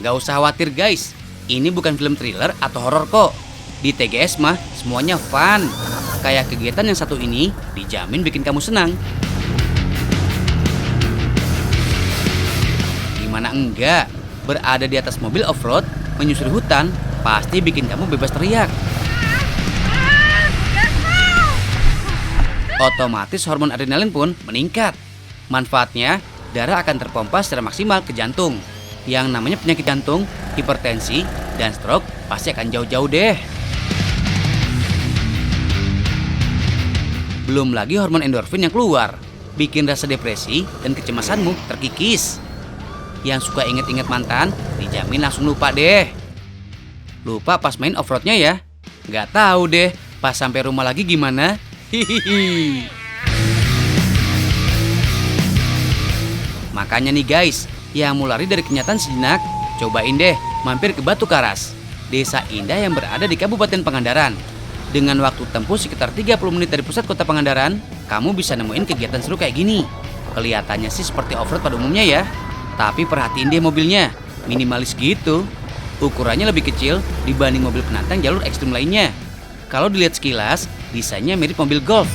Gak usah khawatir guys, ini bukan film thriller atau horor kok. Di TGS mah semuanya fun. Kayak kegiatan yang satu ini dijamin bikin kamu senang. Gimana enggak? Berada di atas mobil off-road, menyusuri hutan, pasti bikin kamu bebas teriak. Otomatis hormon adrenalin pun meningkat. Manfaatnya, darah akan terpompa secara maksimal ke jantung. Yang namanya penyakit jantung, hipertensi, dan stroke pasti akan jauh-jauh deh. Belum lagi hormon endorfin yang keluar, bikin rasa depresi dan kecemasanmu terkikis. Yang suka inget-inget mantan, dijamin langsung lupa deh. Lupa pas main off-roadnya ya? Nggak tahu deh, pas sampai rumah lagi gimana? Hihihi. Makanya nih guys, yang mau lari dari kenyataan sejenak, cobain deh mampir ke Batu Karas, desa indah yang berada di Kabupaten Pangandaran. Dengan waktu tempuh sekitar 30 menit dari pusat kota Pangandaran, kamu bisa nemuin kegiatan seru kayak gini. Kelihatannya sih seperti off-road pada umumnya ya, tapi perhatiin deh mobilnya, minimalis gitu. Ukurannya lebih kecil dibanding mobil penantang jalur ekstrim lainnya. Kalau dilihat sekilas, desainnya mirip mobil golf.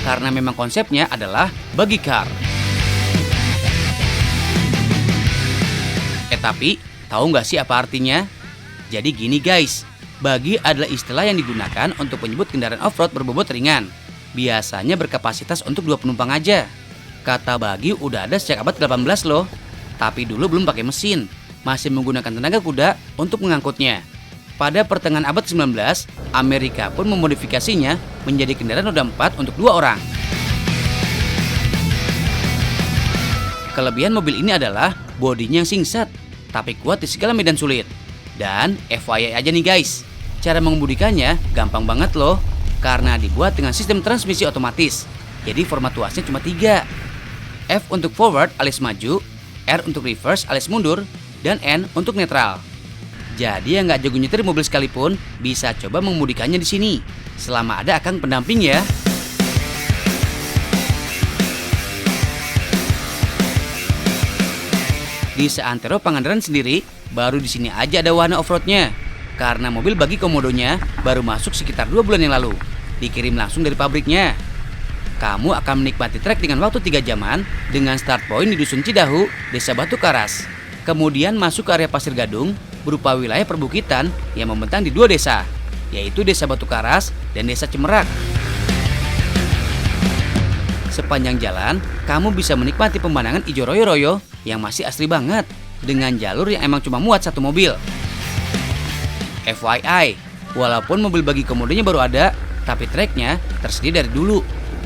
Karena memang konsepnya adalah buggy car. Tapi, tahu nggak sih apa artinya? Jadi gini guys, buggy adalah istilah yang digunakan untuk menyebut kendaraan off-road berbobot ringan. Biasanya berkapasitas untuk 2 penumpang aja. Kata buggy udah ada sejak abad 18 loh. Tapi dulu belum pakai mesin, masih menggunakan tenaga kuda untuk mengangkutnya. Pada pertengahan abad 19, Amerika pun memodifikasinya menjadi kendaraan roda 4 untuk 2 orang. Kelebihan mobil ini adalah bodinya yang singset, tapi kuat di segala medan sulit. Dan FYI aja nih guys, cara mengemudikannya gampang banget loh, karena dibuat dengan sistem transmisi otomatis. Jadi format tuasnya cuma 3. F untuk forward alias maju, R untuk reverse alias mundur, dan N untuk netral. Jadi yang nggak jago nyetir mobil sekalipun bisa coba mengemudikannya di sini, selama ada akang pendamping ya. Di seantero Pangandaran sendiri, baru di sini aja ada wahana off-roadnya. Karena mobil bagi komodonya baru masuk sekitar 2 bulan yang lalu. Dikirim langsung dari pabriknya. Kamu akan menikmati trek dengan waktu 3 jaman dengan start point di Dusun Cidahu, Desa Batu Karas. Kemudian masuk ke area Pasir Gadung berupa wilayah perbukitan yang membentang di 2 desa, yaitu Desa Batu Karas dan Desa Cemerak. Sepanjang jalan, kamu bisa menikmati pemandangan ijo royo-royo yang masih asli banget dengan jalur yang emang cuma muat 1 mobil. FYI, walaupun mobil bagi komodonya baru ada, tapi treknya tersedia dari dulu.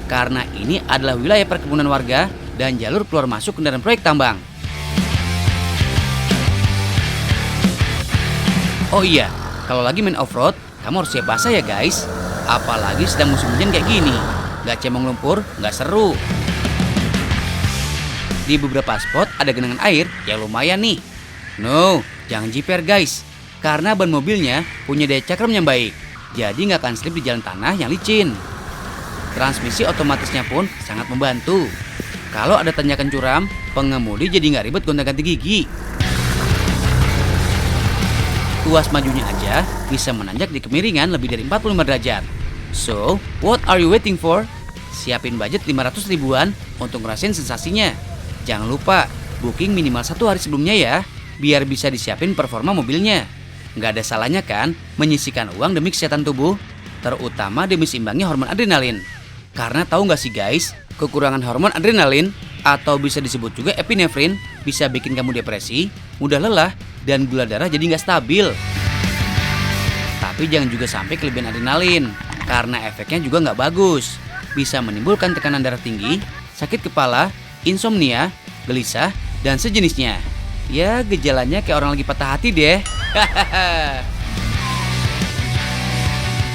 Karena ini adalah wilayah perkebunan warga dan jalur keluar masuk kendaraan proyek tambang. Oh iya, kalau lagi main off-road, kamu harus siap basah ya guys. Apalagi sedang musim hujan kayak gini. Gak cemong lumpur, gak seru. Di beberapa spot ada genangan air yang lumayan nih. No, jangan jiper guys. Karena ban mobilnya punya daya cakram yang baik. Jadi gak akan slip di jalan tanah yang licin. Transmisi otomatisnya pun sangat membantu. Kalau ada tanjakan curam, pengemudi jadi gak ribet gonta-ganti gigi. Tuas majunya aja bisa menanjak di kemiringan lebih dari 45 derajat. So, what are you waiting for? Siapin budget 500 ribuan untuk ngerasain sensasinya. Jangan lupa, booking minimal 1 hari sebelumnya ya, biar bisa disiapin performa mobilnya. Nggak ada salahnya kan menyisihkan uang demi kesehatan tubuh, terutama demi seimbangnya hormon adrenalin. Karena tahu nggak sih guys, kekurangan hormon adrenalin atau bisa disebut juga epinefrin bisa bikin kamu depresi, mudah lelah, dan gula darah jadi nggak stabil. Tapi jangan juga sampai kelebihan adrenalin, karena efeknya juga nggak bagus. Bisa menimbulkan tekanan darah tinggi, sakit kepala, insomnia, gelisah, dan sejenisnya. Ya gejalanya kayak orang lagi patah hati deh.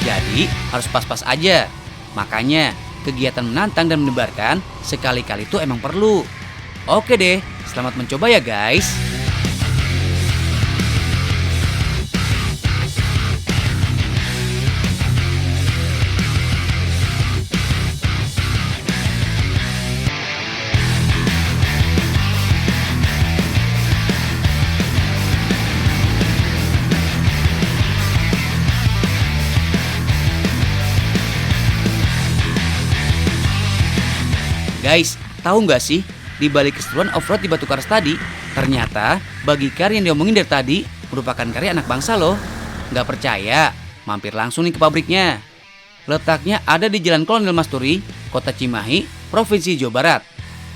Jadi harus pas-pas aja. Makanya kegiatan menantang dan menebarkan sekali-kali itu emang perlu. Oke deh, selamat mencoba ya guys. Guys, tahu nggak sih, di balik keseruan off-road di Batu Karas tadi, ternyata bagicar yang diomongin dari tadi merupakan karya anak bangsa loh. Nggak percaya? Mampir langsung nih ke pabriknya. Letaknya ada di Jalan Kolonel Masturi, Kota Cimahi, Provinsi Jawa Barat.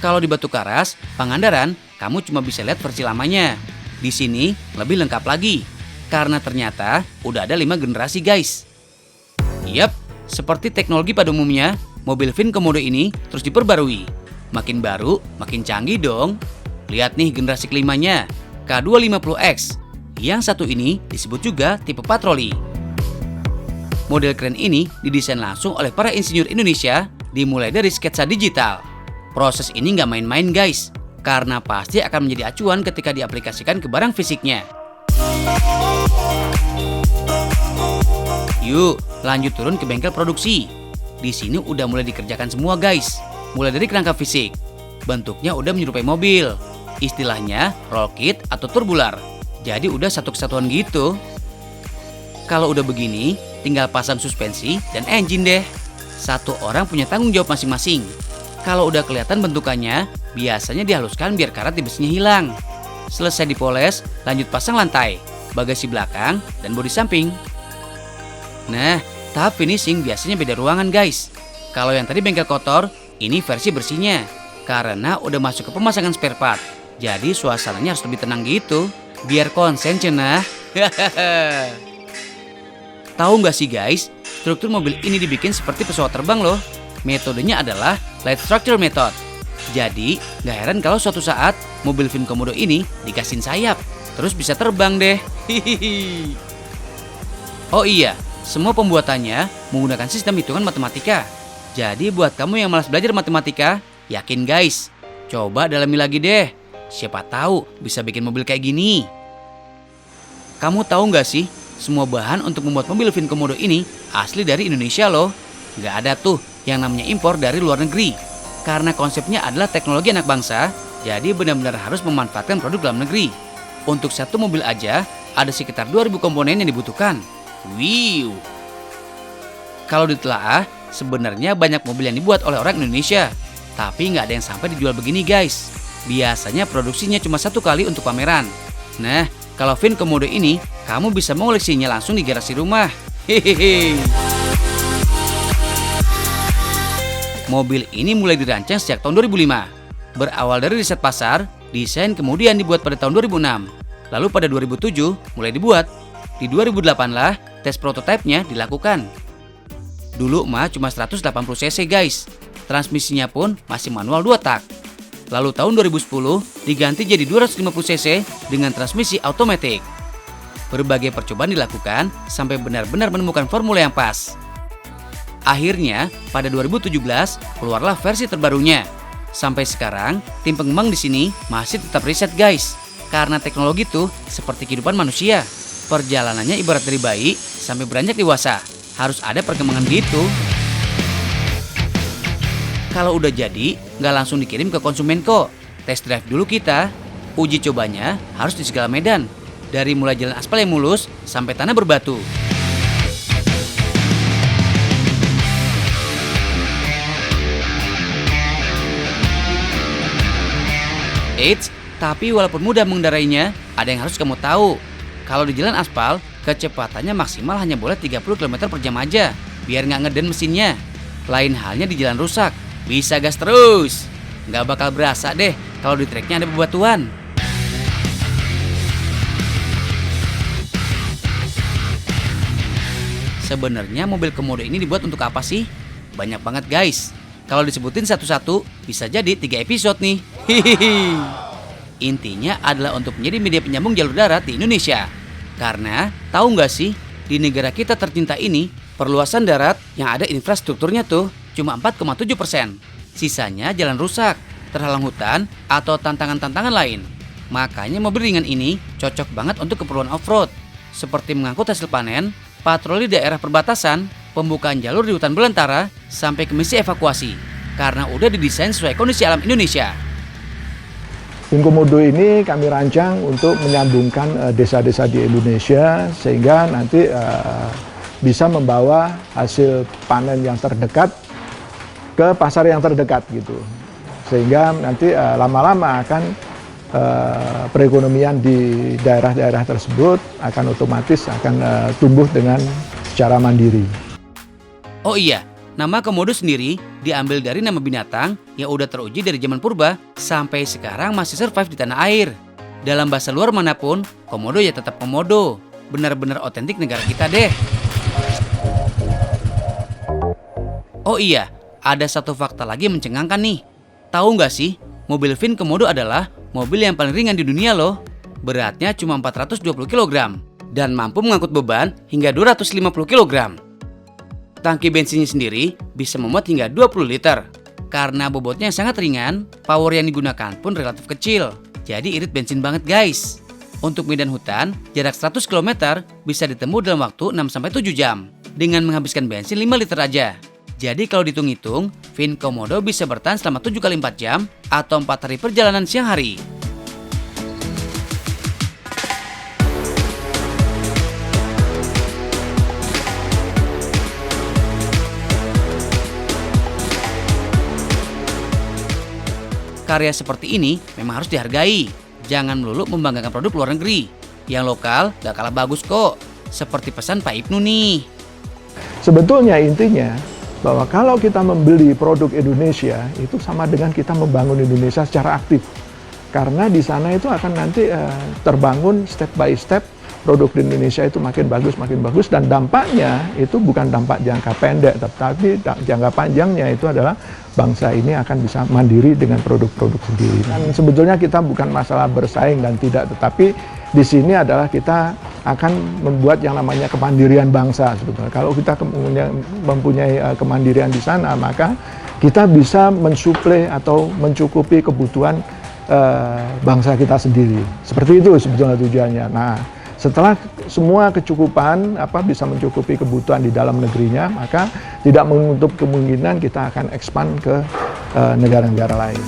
Kalau di Batu Karas, Pangandaran, kamu cuma bisa lihat versi lamanya. Di sini lebih lengkap lagi, karena ternyata udah ada 5 generasi guys. Yap, seperti teknologi pada umumnya, mobil Vin Komodo ini terus diperbarui. Makin baru, makin canggih dong. Lihat nih generasi kelimanya, K250X. Yang satu ini disebut juga tipe patroli. Model keren ini didesain langsung oleh para insinyur Indonesia, dimulai dari sketsa digital. Proses ini nggak main-main guys, karena pasti akan menjadi acuan ketika diaplikasikan ke barang fisiknya. Yuk, lanjut turun ke bengkel produksi. Di sini udah mulai dikerjakan semua guys. Mulai dari kerangka fisik, bentuknya udah menyerupai mobil. Istilahnya roll kit atau turbular. Jadi udah satu kesatuan gitu. Kalau udah begini, tinggal pasang suspensi dan engine deh. Satu orang punya tanggung jawab masing-masing. Kalau udah kelihatan bentukannya, biasanya dihaluskan biar karat di besinya hilang. Selesai dipoles, lanjut pasang lantai, bagasi belakang, dan bodi samping. Nah, tahap finishing biasanya beda ruangan guys. Kalau yang tadi bengkel kotor, ini versi bersihnya. Karena udah masuk ke pemasangan spare part. Jadi suasananya harus lebih tenang gitu. Biar konsen cenah. Tahu nggak sih guys, struktur mobil ini dibikin seperti pesawat terbang loh. Metodenya adalah light structure method. Jadi, nggak heran kalau suatu saat mobil Vin Komodo ini dikasihin sayap, terus bisa terbang deh. Oh iya, semua pembuatannya menggunakan sistem hitungan matematika. Jadi buat kamu yang malas belajar matematika, yakin guys, coba dalami lagi deh. Siapa tahu bisa bikin mobil kayak gini. Kamu tahu nggak sih, semua bahan untuk membuat mobil Vin Komodo ini asli dari Indonesia loh. Nggak ada tuh yang namanya impor dari luar negeri. Karena konsepnya adalah teknologi anak bangsa, jadi benar-benar harus memanfaatkan produk dalam negeri. Untuk satu mobil aja, ada sekitar 2000 komponen yang dibutuhkan. Wiu. Kalau ditelaah, sebenarnya banyak mobil yang dibuat oleh orang Indonesia. Tapi nggak ada yang sampai dijual begini guys. Biasanya produksinya cuma satu kali untuk pameran. Nah, kalau Vin Komodo ini, kamu bisa mengoleksinya langsung di garasi rumah. Hehehe. Mobil ini mulai dirancang sejak tahun 2005. Berawal dari riset pasar, desain kemudian dibuat pada tahun 2006. Lalu pada 2007 mulai dibuat. Di 2008 lah tes prototipenya dilakukan. Dulu mah cuma 180 cc guys. Transmisinya pun masih manual 2 tak. Lalu tahun 2010 diganti jadi 250 cc dengan transmisi otomatis. Berbagai percobaan dilakukan sampai benar-benar menemukan formula yang pas. Akhirnya pada 2017 keluarlah versi terbarunya. Sampai sekarang tim pengembang di sini masih tetap riset guys. Karena teknologi tuh seperti kehidupan manusia. Perjalanannya ibarat dari bayi sampai beranjak dewasa. Harus ada perkembangan gitu. Kalau udah jadi, nggak langsung dikirim ke konsumen kok. Test drive dulu kita. Uji cobanya harus di segala medan. Dari mulai jalan aspal yang mulus sampai tanah berbatu. Eits, tapi walaupun mudah mengendarainya, ada yang harus kamu tahu. Kalau di jalan aspal, kecepatannya maksimal hanya boleh 30 km per jam aja. Biar nggak ngeden mesinnya. Lain halnya di jalan rusak. Bisa gas terus. Nggak bakal berasa deh kalau di treknya ada bebatuan. Sebenarnya mobil Komodo ini dibuat untuk apa sih? Banyak banget guys. Kalau disebutin satu-satu, bisa jadi 3 episode nih. Hihihi. Intinya adalah untuk menjadi media penyambung jalur darat di Indonesia. Karena, tahu nggak sih, di negara kita tercinta ini, perluasan darat yang ada infrastrukturnya tuh cuma 4,7%. Sisanya jalan rusak, terhalang hutan, atau tantangan-tantangan lain. Makanya mobil ringan ini cocok banget untuk keperluan off-road. Seperti mengangkut hasil panen, patroli daerah perbatasan, pembukaan jalur di hutan belantara, sampai ke misi evakuasi. Karena udah didesain sesuai kondisi alam Indonesia. Vin Komodo ini kami rancang untuk menyambungkan desa-desa di Indonesia sehingga nanti bisa membawa hasil panen yang terdekat ke pasar yang terdekat gitu. sehingga nanti lama-lama akan perekonomian di daerah-daerah tersebut akan otomatis akan tumbuh dengan secara mandiri. Oh iya, nama komodo sendiri diambil dari nama binatang yang udah teruji dari zaman purba sampai sekarang masih survive di tanah air. Dalam bahasa luar manapun, komodo ya tetap komodo. Benar-benar otentik negara kita deh. Oh iya, ada satu fakta lagi yang mencengangkan nih. Tahu nggak sih, mobil Vin Komodo adalah mobil yang paling ringan di dunia loh. Beratnya cuma 420 kg dan mampu mengangkut beban hingga 250 kg. Tangki bensinnya sendiri bisa memuat hingga 20 liter. Karena bobotnya yang sangat ringan, power yang digunakan pun relatif kecil. Jadi irit bensin banget guys. Untuk medan hutan, jarak 100 km bisa ditempuh dalam waktu 6-7 jam dengan menghabiskan bensin 5 liter aja. Jadi kalau dihitung-hitung, Vin Komodo bisa bertahan selama 7 kali 4 jam atau 4 hari perjalanan siang hari. Karya seperti ini memang harus dihargai. Jangan melulu membanggakan produk luar negeri. Yang lokal gak kalah bagus kok. Seperti pesan Pak Ibnu nih. Sebetulnya intinya bahwa kalau kita membeli produk Indonesia itu sama dengan kita membangun Indonesia secara aktif. Karena di sana itu akan nanti terbangun step by step, produk di Indonesia itu makin bagus dan dampaknya itu bukan dampak jangka pendek, tetapi jangka panjangnya itu adalah bangsa ini akan bisa mandiri dengan produk-produk sendiri. Dan sebetulnya kita bukan masalah bersaing dan tidak, tetapi di sini adalah kita akan membuat yang namanya kemandirian bangsa sebetulnya. Kalau kita mempunyai kemandirian di sana, maka kita bisa mensuplai atau mencukupi kebutuhan bangsa kita sendiri. Seperti itu sebetulnya tujuannya. Nah, setelah semua kecukupan bisa mencukupi kebutuhan di dalam negerinya, maka tidak menutup kemungkinan kita akan expand ke negara-negara lain.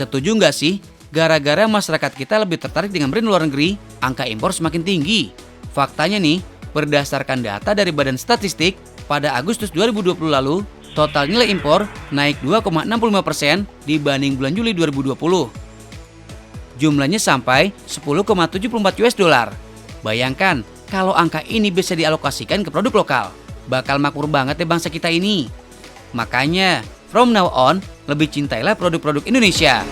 Setuju nggak sih? Gara-gara masyarakat kita lebih tertarik dengan brand luar negeri, angka impor semakin tinggi. Faktanya nih, berdasarkan data dari Badan Statistik, pada Agustus 2020 lalu, total nilai impor naik 2,65% dibanding bulan Juli 2020. Jumlahnya sampai 10,74 US dollar. Bayangkan, kalau angka ini bisa dialokasikan ke produk lokal, bakal makmur banget ya bangsa kita ini. Makanya, from now on, lebih cintailah produk-produk Indonesia.